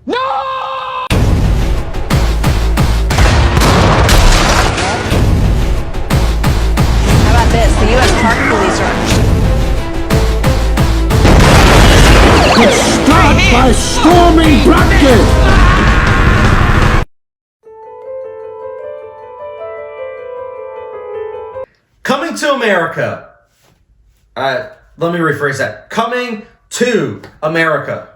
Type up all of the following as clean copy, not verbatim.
How about this? The U.S. Park Police are... Let's start by storming Blackgate! Coming to America. Let me rephrase that. Coming to America.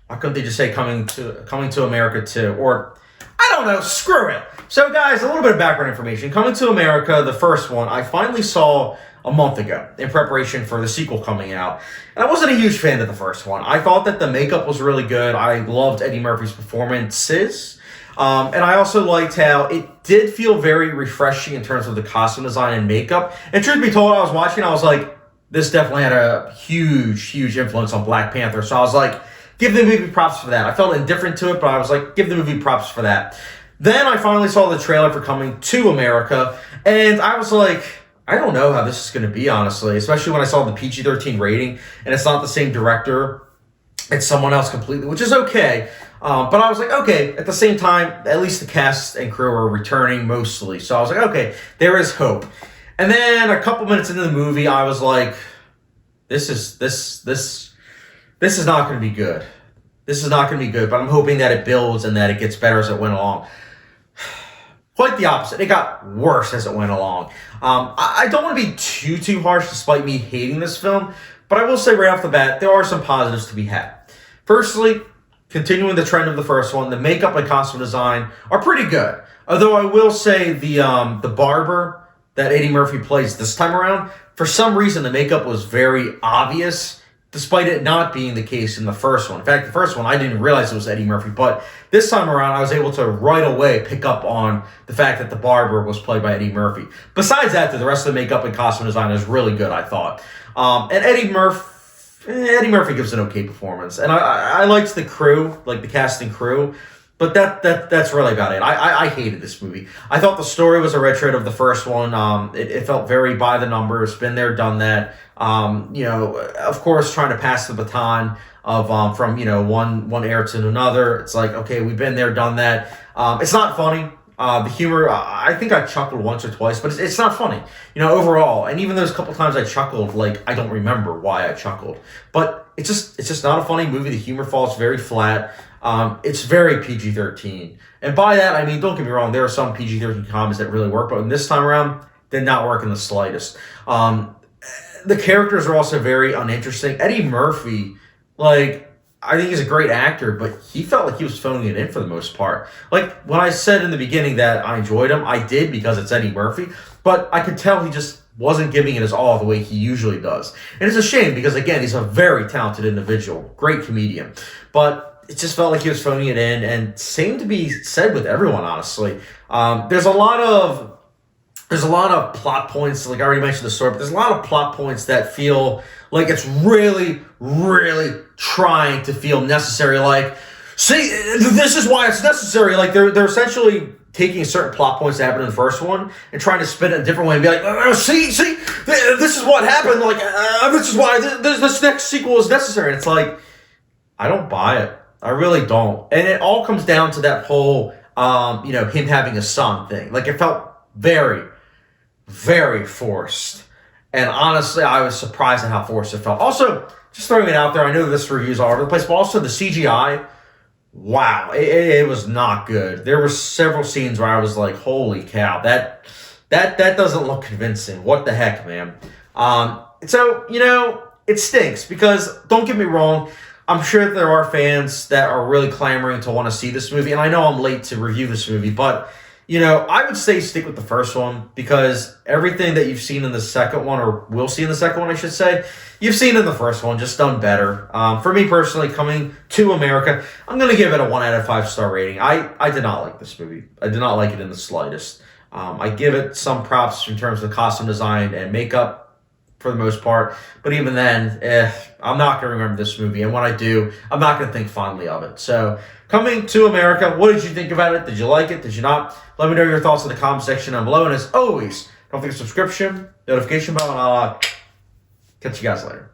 Why couldn't they just say coming to America 2? Or, I don't know, screw it. So guys, a little bit of background information. Coming to America, the first one, I finally saw a month ago in preparation for the sequel coming out. And I wasn't a huge fan of the first one. I thought that the makeup was really good. I loved Eddie Murphy's performances. And I also liked how it did feel very refreshing in terms of the costume design and makeup. And truth be told, I was watching, I was like, this definitely had a huge influence on Black Panther. So I was like, give the movie props for that. I felt indifferent to it, but I was like, give the movie props for that. Then I finally saw the trailer for Coming to America, and I was like, I don't know how this is going to be, honestly, especially when I saw the PG-13 rating, and it's not the same director. It's someone else completely, which is okay. But I was like, okay, at the same time, at least the cast and crew are returning mostly. So I was like, okay, there is hope. And then a couple minutes into the movie, I was like, this is not going to be good. This is not going to be good, but I'm hoping that it builds and that it gets better as it went along. Quite the opposite. It got worse as it went along. I don't want to be too harsh despite me hating this film, but I will say right off the bat, there are some positives to be had. Firstly, continuing the trend of the first one, the makeup and costume design are pretty good. Although I will say the barber that Eddie Murphy plays this time around, for some reason the makeup was very obvious, despite it not being the case in the first one. In fact, the first one, I didn't realize it was Eddie Murphy, but this time around, I was able to right away pick up on the fact that the barber was played by Eddie Murphy. Besides that, the rest of the makeup and costume design is really good, I thought. And Eddie Murphy gives an okay performance. And I liked the crew, like the cast and crew, but that's really about it. I hated this movie. I thought the story was a retread of the first one. It felt very by the numbers, been there, done that. Of course, trying to pass the baton of from one heir to another. It's like, okay, we've been there, done that. It's not funny. The humor, I think I chuckled once or twice, but it's not funny, overall. And even those couple times I chuckled, like, I don't remember why I chuckled. But it's just not a funny movie. The humor falls very flat. It's very PG-13. And by that, I mean, don't get me wrong, there are some PG-13 comedies that really work, but this time around, did not work in the slightest. The characters are also very uninteresting. Eddie Murphy, I think he's a great actor, but he felt like he was phoning it in for the most part. Like, when I said in the beginning that I enjoyed him, I did because it's Eddie Murphy, but I could tell he just wasn't giving it his all the way he usually does. And it's a shame because, again, he's a very talented individual, great comedian. But it just felt like he was phoning it in, and same to be said with everyone, honestly. There's a lot of plot points, like I already mentioned the story, but there's a lot of plot points that feel like it's really trying to feel necessary. Like, see, this is why it's necessary. Like, they're essentially taking certain plot points that happened in the first one and trying to spin it a different way and be like, see, this is what happened. Like, this is why this next sequel is necessary. And it's like, I don't buy it. I really don't. And it all comes down to that whole, him having a son thing. Like, it felt very forced. And honestly, I was surprised at how forced it felt. Also, just throwing it out there, I know this review's all over the place, but also the CGI, wow, it was not good. There were several scenes where I was like, holy cow, that doesn't look convincing. What the heck, man? So, it stinks because, don't get me wrong, I'm sure that there are fans that are really clamoring to want to see this movie, and I know I'm late to review this movie, but I would say stick with the first one because everything that you've seen in the second one, or will see in the second one, I should say, you've seen in the first one, just done better. For me personally, Coming to America, I'm going to give it a 1 out of 5 star rating. I did not like this movie. I did not like it in the slightest. I give it some props in terms of costume design and makeup for the most part, but even then, I'm not going to remember this movie, and when I do, I'm not going to think fondly of it. So, Coming to America, what did you think about it? Did you like it? Did you not? Let me know your thoughts in the comment section down below, and as always, don't forget subscription, notification bell, and I'll catch you guys later.